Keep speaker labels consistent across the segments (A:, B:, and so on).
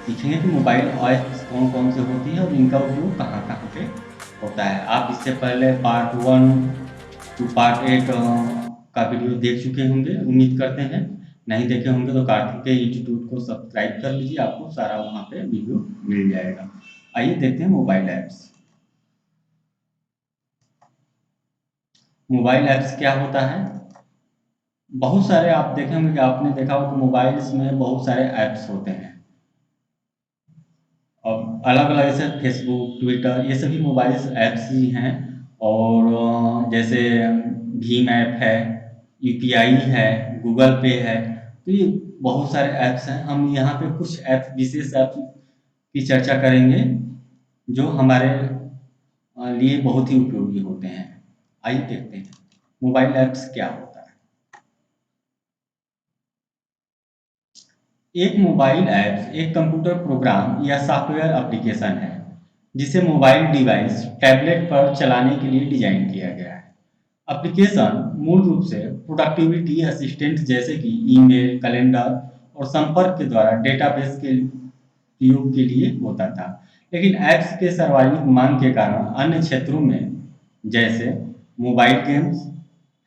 A: सीखेंगे कि mobile apps कौन-कौन से होती हैं और इनका उपयोग कहाँ-कहाँ पे होता है। आप इससे पहले पार्ट 1 टू पार्ट 8 का वीडियो देख चुके होंगे, उम्मीद करते हैं। नहीं देखे होंगे तो कार्तिकेय इंस्टीट्यूट को सब्सक्राइब कर लीजिए, आपको सारा वहाँ पे वीडियो मिल जाएगा। आइए देखते हैं मोबाइल ऐप्स। मोबाइल ऐप्स क्या होता है? बहुत सारे आप देखे होंगे कि आपने देखा होगा कि मोबाइल्स में बहुत सारे ऐप्स होते हैं। अब अलग-अलग जैसे फ़ेसबुक, ट्विटर ये सभी मोबाइल्स ऐप्स ही हैं और जैसे भीम ऐप है, यूपीआई है, गूगल पे है, तो ये बहुत सारे ऐप्स हैं। हम यहाँ पे कुछ ऐप विशेष ऐप की चर्चा करेंगे, जो हमारे लिए बहुत ही उपयोगी होते हैं। आइए देखते हैं, मोबाइल ऐप्स क्या होता है? एक मोबाइल ऐप्स एक कंप्यूटर प्रोग्राम या सॉफ्टवेयर एप्लीकेशन है जिसे मोबाइल डिवाइस टैबलेट पर चलाने के लिए डिजाइन किया गया है। एप्लीकेशन मूल रूप से प्रोडक्टिविटी असिस्टेंट जैसे कि ईमेल, कैलेंडर और संपर्क के द्वारा डेटाबेस के उपयोग के लिए होता था। लेकिन ऐप्स के सर्वाधिक मांग के कारण अन्य क्षेत्रों में जैसे mobile games,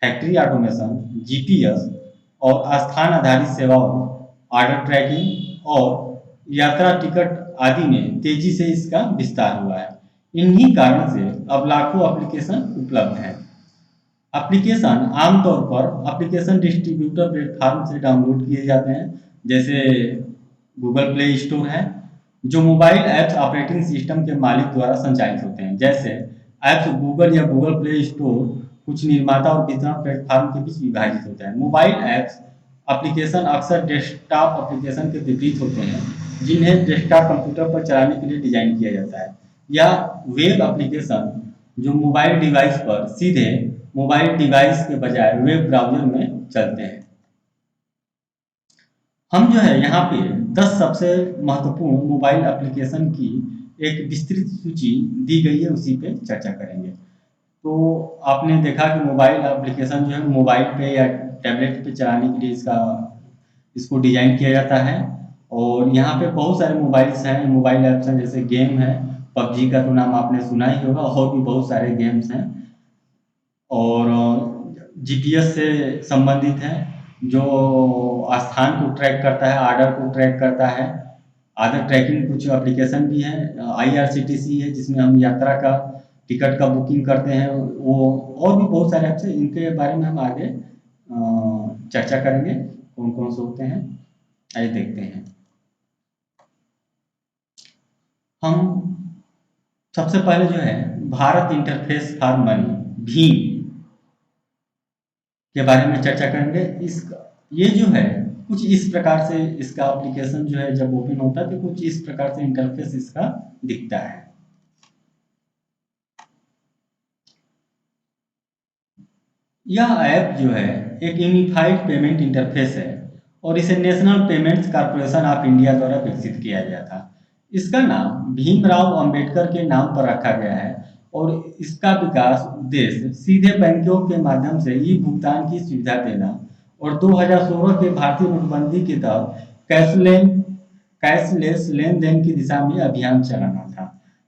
A: factory automation, GPS और स्थान आधारित सेवाओं, ऑर्डर ट्रैकिंग और यात्रा टिकट आदि में तेजी से इसका विस्तार हुआ है। इन्हीं कारण से अब लाखों एप्लीकेशन उपलब्ध हैं। एप्लीकेशन आमतौर पर एप्लीकेशन डिस्ट्रीब्यूटर प्लेटफॉर्म से डाउनलोड किए जाते हैं, जैसे गूगल प्ले स्टोर है, जो मोबाइल ऐप्स ऑपरेटिंग सिस्टम के मालिक द्वारा संचालित होते हैं। जैसे ऐप्स गूगल या गूगल प्ले स्टोर कुछ निर्माता और वितरण प्लेटफॉर्म के बीच विभाजित होता है। मोबाइल ऐप्स एप्लीकेशन अक्सर डेस्कटॉप एप्लीकेशन के विपरीत होते हैं, जिन्हें डेस्कटॉप कंप्यूटर पर चलाने के लिए डिजाइन किया जाता है, या वेब एप्लीकेशन जो मोबाइल डिवाइस पर सीधे मोबाइल डिवाइस के बजाय वेब ब्राउज़र में चलते हैं। हम जो है यहाँ पे 10 सबसे महत्वपूर्ण मोबाइल एप्लीकेशन की एक विस्तृत सूची दी गई है, उसी पे चर्चा करेंगे। तो आपने देखा कि मोबाइल एप्लीकेशन जो है मोबाइल पे या टैबलेट पे चलाने के लिए इसको डिज़ाइन किया जाता है और यहाँ पे बहुत सारे मोबाइल्स हैं, मोबाइल ऐप्स हैं, जैसे गेम है, पबजी का तो नाम आपने सुना ही होगा और भी बहुत सारे गेम्स हैं। और जीपीएस से संबंधित हैं, जो स्थान को ट्रैक करता है, ऑर्डर को ट्रैक करता है। ऑर्डर ट्रैकिंग कुछ एप्लीकेशन भी हैं, आईआरसीटीसी है जिसमें हम यात्रा का टिकट का बुकिंग करते हैं, वो और भी बहुत सारे ऐप्स हैं, इनके बारे में हम आगे चर्चा करेंगे कौन-कौन से होते हैं। आइए देखते हैं। हम सबसे पहले जो है Bharat interface for money Bhim के बारे में चर्चा करेंगे। ये जो है कुछ इस प्रकार से इसका एप्लीकेशन जो है जब ओपन होता है तो कुछ इस प्रकार से इंटरफेस इसका दिखता है। यह ऐप जो है एक यूनिफाइड पेमेंट इंटरफेस है और इसे national payments corporation of India द्वारा विकसित किया गया था। इसका नाम भीमराव अंबेडकर के नाम पर रखा गया है और इसका विकास उद्देश्य सीधे बैंकों के माध्यम से ई भुगतान की सुविधा देना और 2016 के भारतीय नोटबंदी के तहत कैशलेस लेन देन की दिशा में अभियान चलाना था।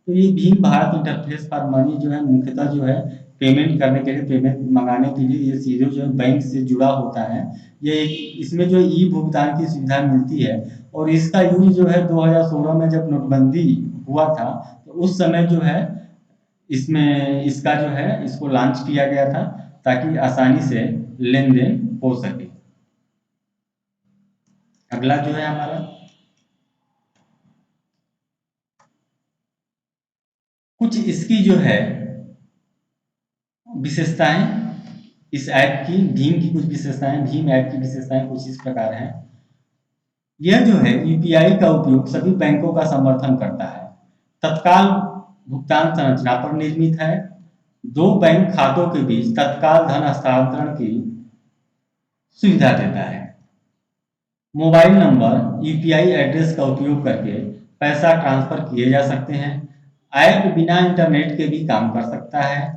A: तो ये Bhim Bharat interface for money जो है मुख्यतः जो है पेमेंट करने के लिए, पेमेंट मंगाने के लिए ये सीधे जो है बैंक से जुड़ा होता है। ये इसमें जो ई भुगतान की सुविधा मिलती है और इसका यूज जो है 2016 में जब नोटबंदी हुआ था तो उस समय जो है इसमें इसका जो है इसको लॉन्च किया गया था ताकि आसानी से लेन देन हो सके। अगला जो है हमारा कुछ इसकी जो है विशेषताएं, इस ऐप की भीम की कुछ विशेषताएं, भीम ऐप की विशेषताएं कुछ इस प्रकार हैं। यह जो है यूपीआई का उपयोग सभी बैंकों का समर्थन करता है, तत्काल भुगतान संरचना पर निर्मित है, दो बैंक खातों के बीच तत्काल धन हस्तांतरण की सुविधा देता है, मोबाइल नंबर यूपीआई एड्रेस का उपयोग करके पैसा ट्रांसफर किए जा सकते हैं, ऐप बिना इंटरनेट के भी काम कर सकता है,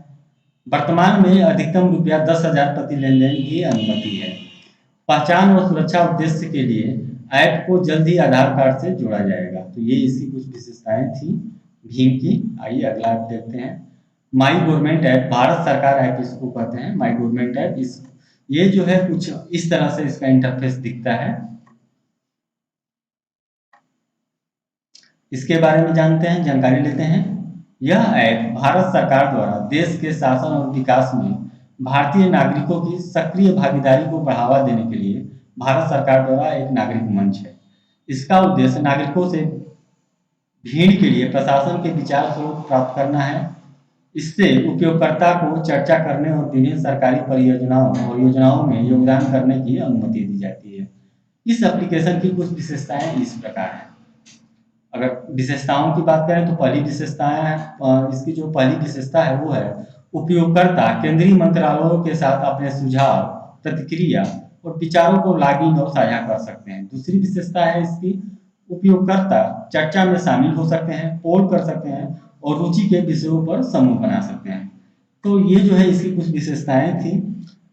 A: वर्तमान में अधिकतम रुपया 10,000 प्रति लेन देन की अनुमति है। पहचान और सुरक्षा उद्देश्य के लिए ऐप को जल्द ही आधार कार्ड से जोड़ा जाएगा। तो ये इसकी कुछ विशेषताएं थी भीम की। आइए अगला ऐप देखते हैं। माई गवर्नमेंट ऐप, भारत सरकार ऐप इसको कहते हैं, माई गवर्नमेंट ऐप। इस ये जो है कुछ इस तरह से इसका इंटरफेस दिखता है। इसके बारे में जानते हैं, जानकारी लेते हैं। यह ऐप भारत सरकार द्वारा देश के शासन और विकास में भारतीय नागरिकों की सक्रिय भागीदारी को बढ़ावा देने के लिए भारत सरकार द्वारा एक नागरिक मंच है। इसका उद्देश्य नागरिकों से भीड़ के लिए प्रशासन के विचार स्रोत प्राप्त करना है। इससे उपयोगकर्ता को चर्चा करने और विभिन्न सरकारी परियोजनाओं और योजनाओं में योगदान करने की अनुमति दी जाती है। इस एप्लीकेशन की कुछ विशेषताएं इस प्रकार हैं। अगर विशेषताओं की बात करें तो पहली विशेषताएं इसकी जो पहली विशेषता है वो है उपयोगकर्ता केंद्रीय मंत्रालयों के साथ अपने सुझाव, प्रतिक्रिया और विचारों को लॉगिन और साझा कर सकते हैं। दूसरी विशेषता है इसकी, उपयोगकर्ता चर्चा में शामिल हो सकते हैं, पोल कर सकते हैं और रुचि के विषयों पर समूह बना सकते हैं। तो ये जो है इसकी कुछ विशेषताएं थी।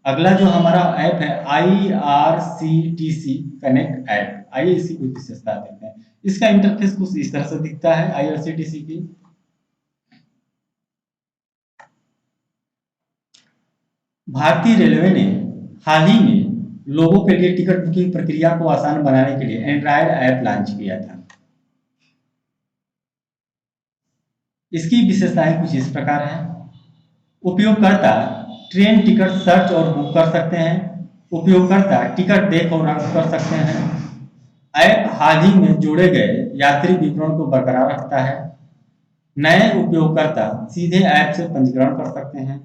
A: अगला जो हमारा ऐप है IRCTC कनेक्ट ऐप। आइए इसकी कुछ विशेषता देखते हैं। इसका इंटरफेस कुछ इस तरह से दिखता है IRCTC की। भारतीय रेलवे ने हाल ही में लोगों के लिए टिकट बुकिंग प्रक्रिया को आसान बनाने के लिए एंड्रॉयड ऐप लॉन्च किया था। इसकी विशेषताएं कुछ इस प्रकार हैं। उपयोगकर्ता ट्रेन टिकट सर्च और बुक कर सकते हैं। उपयोगकर्ता टिकट देख और रद्द कर सकते हैं। ऐप हाल ही में जोड़े गए यात्री विवरण को बरकरार रखता है। नए उपयोगकर्ता सीधे ऐप से पंजीकरण कर सकते हैं।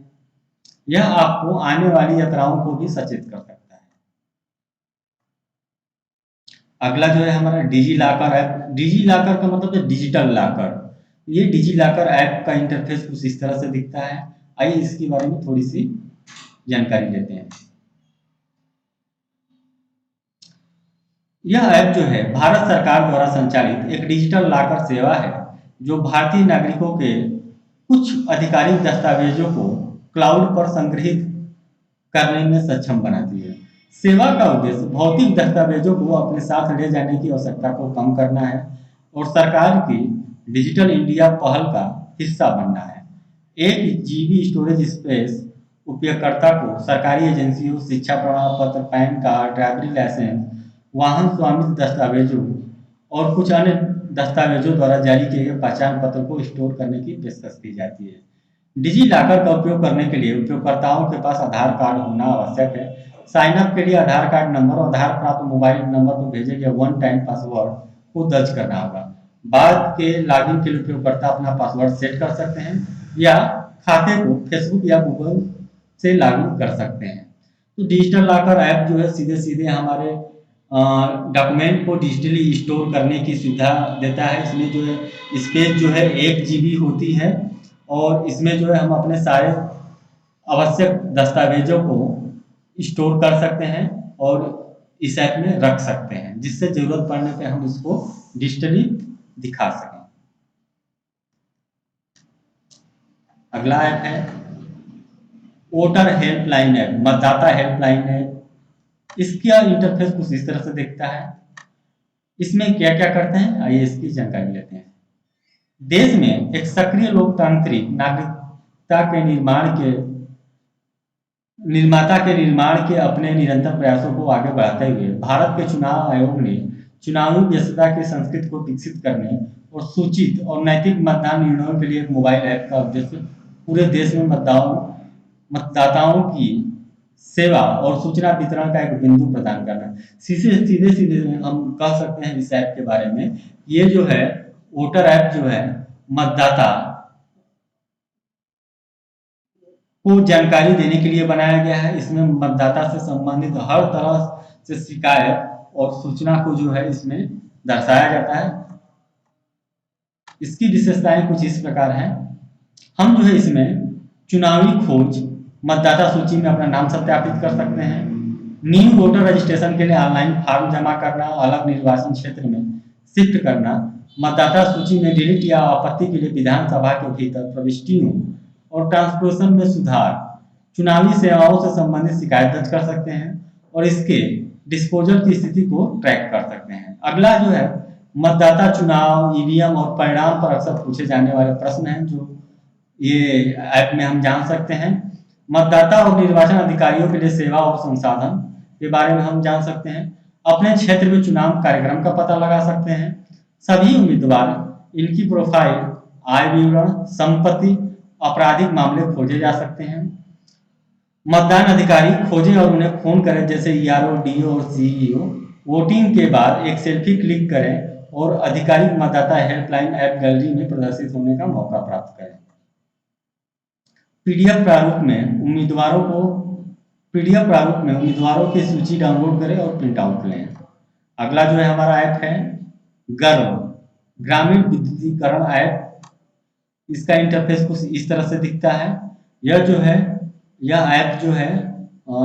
A: यह आपको आने वाली यात्राओं को भी सचेत कर सकता है। अगला जो है हमारा digi locker app. Digi locker का मतलब है डिजिटल लॉकर। ये डिजी लॉकर ऐप का इंटरफेस कुछ इस तरह से दिखता है। आइए इसके बारे में थोड़ी सी जानकारी लेते हैं। यह ऐप जो है भारत सरकार द्वारा संचालित एक डिजिटल लॉकर सेवा है जो भारतीय नागरिकों के कुछ आधिकारिक दस्तावेजों को क्लाउड पर संग्रहित करने में सक्षम बनाती है। सेवा का उद्देश्य भौतिक दस्तावेजों को अपने साथ ले जाने की आवश्यकता को कम करना है और सरकार की डिजिटल इंडिया पहल का हिस्सा बनना है। 1 GB स्टोरेज स्पेस उपयोगकर्ता को सरकारी एजेंसियों, शिक्षा प्रमाण पत्र, पैन कार्ड, ड्राइवरी लाइसेंस, वाहन स्वामित्व दस्तावेजों और कुछ अन्य दस्तावेजों द्वारा जारी किए गए पहचान पत्र को स्टोर करने की पेशकश की जाती है। डिजी लॉकर का उपयोग करने के लिए उपयोगकर्ताओं के पास आधार कार्ड होना आवश्यक है। साइन अप के लिए आधार कार्ड नंबर और आधार प्राप्त मोबाइल नंबर पर भेजे गए वन टाइम पासवर्ड को दर्ज करना होगा। बाद के लॉगिन के लिए उपयोगकर्ता अपना पासवर्ड सेट कर सकते हैं या खाते को फेसबुक या गूगल से लॉगिन कर सकते हैं। तो डिजिटल लॉकर ऐप जो है सीधे सीधे हमारे डॉक्यूमेंट को डिजिटली स्टोर करने की सुविधा देता है। इसमें जो है स्पेस जो है 1 GB होती है और इसमें जो है हम अपने सारे आवश्यक दस्तावेजों को स्टोर कर सकते हैं और इस ऐप में रख सकते हैं, जिससे जरूरत पड़ने पे हम इसको डिजिटली दिखा सकें। अगला ऐप है वोटर हेल्पलाइन ऐप, मतदाता हेल्पलाइन ऐप। इसका इंटरफेस कुछ इस तरह से दिखता है। इसमें क्या क्या करते हैं आइए इसकी जानकारी लेते हैं। देश में एक सक्रिय लोकतांत्रिक नागरिकता के निर्माता के निर्माण के अपने निरंतर प्रयासों को आगे बढ़ाते हुए भारत के चुनाव आयोग ने चुनावी व्यस्तता की संस्कृति को विकसित करने और सूचित और नैतिक मतदान निर्णयों के लिए एक मोबाइल ऐप का उद्देश्य पूरे देश में मतदाताओं की सेवा और सूचना वितरण का एक बिंदु प्रदान करना। सीधे सीधे हम कह सकते हैं इस ऐप के बारे में, ये जो है वोटर ऐप जो है मतदाता को जानकारी देने के लिए बनाया गया है। इसमें मतदाता से संबंधित हर तरह से शिकायत और सूचना को जो है इसमें दर्शाया जाता है। इसकी विशेषताएं कुछ इस प्रकार हैं। हम जो है इसमें चुनावी खोज, मतदाता सूची में अपना नाम सत्यापित कर सकते हैं, न्यू वोटर रजिस्ट्रेशन के लिए ऑनलाइन फॉर्म जमा करना, अलग निर्वाचन क्षेत्र में शिफ्ट करना, मतदाता सूची में डिलीट या आपत्ति के लिए विधानसभा के भीतर प्रविष्टियों और ट्रांसपोर्टेशन में सुधार, चुनावी सेवाओं से संबंधित शिकायत दर्ज कर सकते हैं और इसके डिस्पोजल की स्थिति को ट्रैक कर सकते हैं। अगला जो है मतदाता चुनाव, ईवीएम और परिणाम पर अक्सर पूछे जाने वाले प्रश्न हैं जो ये ऐप में हम जान सकते हैं। मतदाता और निर्वाचन अधिकारियों के लिए सेवा और संसाधन के बारे में हम जान सकते हैं। अपने क्षेत्र में चुनाव कार्यक्रम का पता लगा सकते हैं। सभी उम्मीदवार, इनकी प्रोफाइल, आय विवरण, संपत्ति, आपराधिक मामले खोजे जा सकते हैं। मतदान अधिकारी खोजें और उन्हें फोन करें, जैसे ईआरओ, डीओ और सीईओ। वोटिंग के बाद एक सेल्फी क्लिक करें और आधिकारिक मतदाता हेल्पलाइन ऐप गैलरी में प्रदर्शित होने का मौका प्राप्त करें। पीडीएफ प्रारूप में उम्मीदवारों की सूची डाउनलोड करें और प्रिंट आउट लें। अगला जो है हमारा ऐप है गर्व, ग्रामीण विद्युतीकरण ऐप। इसका इंटरफेस कुछ इस तरह से दिखता है। यह ऐप जो है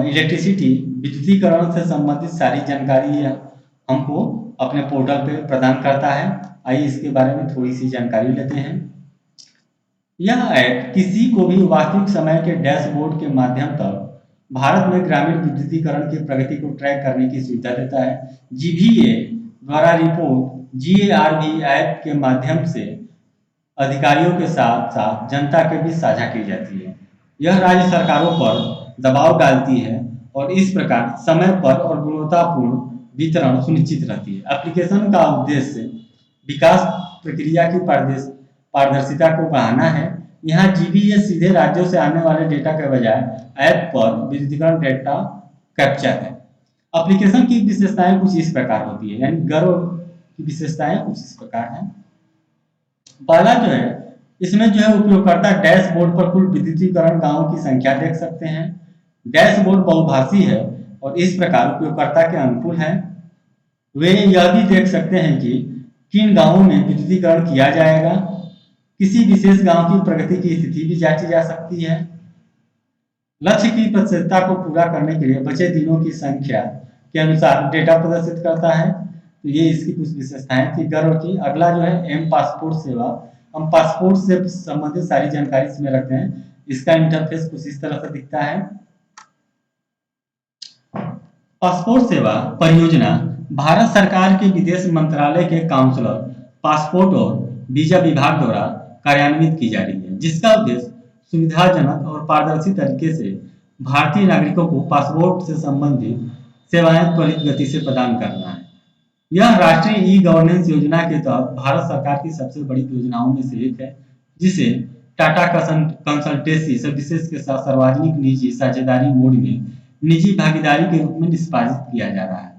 A: इलेक्ट्रिसिटी, विद्युतीकरण से संबंधित सारी जानकारी हमको अपने पोर्टल पे प्रदान करता है। आइए इसके बारे में थोड़ी सी जानकारी लेते हैं। यह ऐप किसी को भी वास्तविक समय के डैशबोर्ड के माध्यम तक भारत में ग्रामीण विद्युतीकरण की प्रगति को ट्रैक करने की सुविधा देता है। जीवीए द्वारा रिपोर्ट जीएआरबी ऐप के माध्यम से अधिकारियों के साथ साथ जनता के बीच साझा की जाती है। यह राज्य सरकारों पर दबाव डालती है और इस प्रकार समय पर और गुणवत्तापूर्ण वितरण सुनिश्चित रहती है। एप्लीकेशन का उद्देश्य विकास प्रक्रिया की पारदर्शिता को बढ़ाना है। यहाँ जीबीए सीधे राज्यों से आने वाले डेटा के बजाय ऐप पर विद्युतीकरण डेटा कैप्चर है। एप्लीकेशन की विशेषताएं कुछ इस प्रकार होती है, यानी गर्व की विशेषताएं कुछ इस प्रकार हैं। पहला जो है, इसमें जो है उपयोगकर्ता डैशबोर्ड पर कुल विद्युतीकरण गांवों की संख्या देख सकते हैं। डैशबोर्ड बहुभाषी है और इस प्रकार उपयोगकर्ता के अनुकूल है। वे यह भी देख सकते हैं कि किन गांवों में विद्युतीकरण किया जाएगा। किसी विशेष गांव की प्रगति की स्थिति भी जांची जा सकती है। लक्ष्य की प्रतिशतता को पूरा करने के लिए बचे दिनों की संख्या के अनुसार डेटा प्रदर्शित करता है। तो ये इसकी कुछ विशेषताएं थी गर्व की। अगला जो है एम पासपोर्ट सेवा। हम पासपोर्ट से संबंधित सारी जानकारी इसमें रखते हैं। इसका इंटरफेस कुछ इस तरह से दिखता है। पासपोर्ट सेवा परियोजना भारत सरकार के विदेश मंत्रालय के काउंसलर पासपोर्ट और वीजा विभाग द्वारा कार्यान्वित की जा रही है, जिसका उद्देश्य सुविधाजनक और पारदर्शी तरीके से भारतीय नागरिकों को पासपोर्ट से संबंधित सेवाएं त्वरित गति से प्रदान करना है। यह राष्ट्रीय ई गवर्नेंस योजना के तहत भारत सरकार की सबसे बड़ी योजनाओं में से एक है, जिसे टाटा कंसल्टेंसी सर्विसेज के साथ सार्वजनिक निजी साझेदारी मोड में निजी भागीदारी के रूप में निष्पादित किया जा रहा है।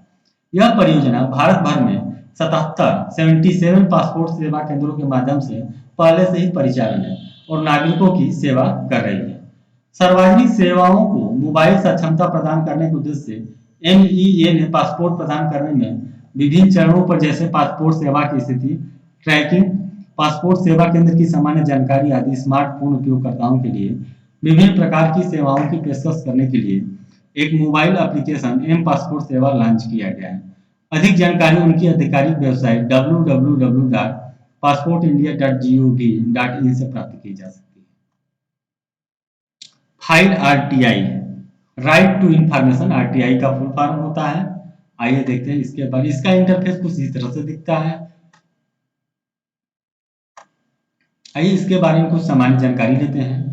A: यह परियोजना भारत भर में 77 पासपोर्ट सेवा केंद्रों के माध्यम से पहले से ही परिचालन है और नागरिकों की सेवा कर रही है। सार्वजनिक सेवाओं को मोबाइल सक्षमता प्रदान करने के उद्देश्य से एमईए ने पासपोर्ट प्रदान करने में विभिन्न चरणों पर, जैसे पासपोर्ट सेवा की स्थिति ट्रैकिंग, पासपोर्ट सेवा केंद्र की सामान्य जानकारी आदि, स्मार्टफोन उपयोगकर्ताओं के लिए विभिन्न प्रकार की सेवाओं की पेशकश करने के लिए एक मोबाइल एप्लीकेशन एम पासपोर्ट सेवा लॉन्च किया गया है। अधिक जानकारी उनकी आधिकारिक वेबसाइट www.passportindia.gov.in से प्राप्त की जा सकती है। File RTI, right to information, RTI का फुल फॉर्म होता है। आइए देखते हैं इसके बाद। इसका इंटरफेस कुछ इस तरह से दिखता है। आइए इसके बारे में कुछ सामान्य जानकारी लेते हैं।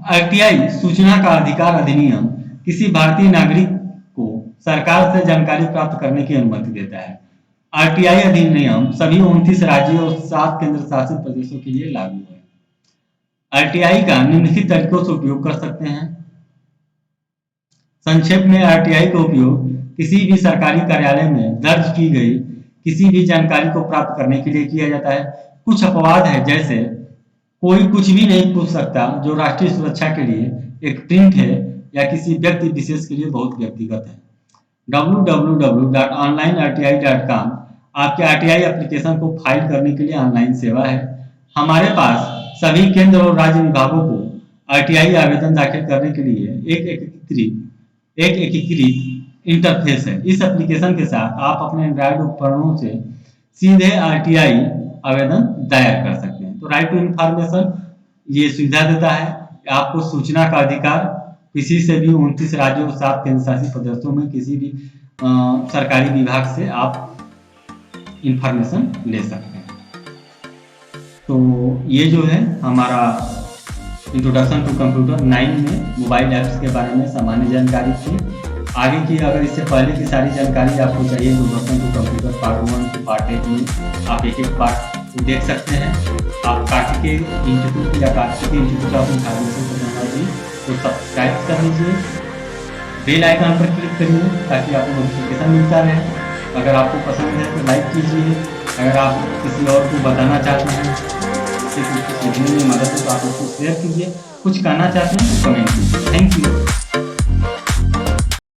A: आरटीआई सूचना का अधिकार अधिनियम किसी भारतीय नागरिक को सरकार से जानकारी प्राप्त करने की अनुमति देता है। आरटीआई अधिनियम सभी 29 राज्यों और 7 केंद्र शासित प्रदेशों के लिए लागू है। आरटीआई का निम्नलिखित तरीकों से उपयोग कर सकते हैं। संक्षेप में, आरटीआई का उपयोग किसी भी सरकारी कार्यालय में दर्ज की गई किसी भी जानकारी को प्राप्त करने के लिए किया जाता है। कुछ अपवाद है, जैसे कोई कुछ भी नहीं पूछ सकता, जो राष्ट्रीय सुरक्षा के लिए एक प्रिंट है या किसी व्यक्ति विशेष के लिए बहुत व्यक्तिगत है। www.onlinerti.com आपके आरटीआई एप्लीकेशन को फाइल करने के लिए ऑनलाइन सेवा है। हमारे पास सभी केंद्र और राज्य विभागों को आरटीआई आवेदन दाखिल करने के लिए एक एकीकृत इंटरफेस है। इस एप्लीकेशन के साथ आप अपने एंड्रॉइड उपकरणों से सीधे आरटीआई आवेदन दायर कर सकते हैं। तो राइट टू इंफॉर्मेशन ये सुविधा देता है कि आपको सूचना का अधिकार किसी से भी 29 राज्यों और 7 केंद्र शासित प्रदेशों में किसी भी सरकारी विभाग से आप इंफॉर्मेशन ले सकते हैं। तो ये जो है हमारा इंट्रोडक्शन टू कंप्यूटर 9 में मोबाइल ऐप्स के बारे में सामान्य जानकारी थी। आगे की अगर इससे पहले की सारी जानकारी आपको चाहिए तो इंट्रोडक्शन टू कंप्यूटर पार्ट 1 से पार्ट 8 में आप एक एक पार्ट देख सकते हैं। आप कार्तिकेय इंस्टीट्यूट या Kartikeya institute of information technology को सब्सक्राइब कर लीजिए, बेल आइकन पर क्लिक करिए ताकि आपको नोटिफिकेशन मिलता रहे। अगर आपको पसंद है तो लाइक कीजिए। अगर आप किसी और को बताना चाहते हैं कि कुछ सीखने में मदद हो तो आप उसको शेयर कीजिए। कुछ कहना चाहते हैं तो कमेंट कीजिए। Thank you.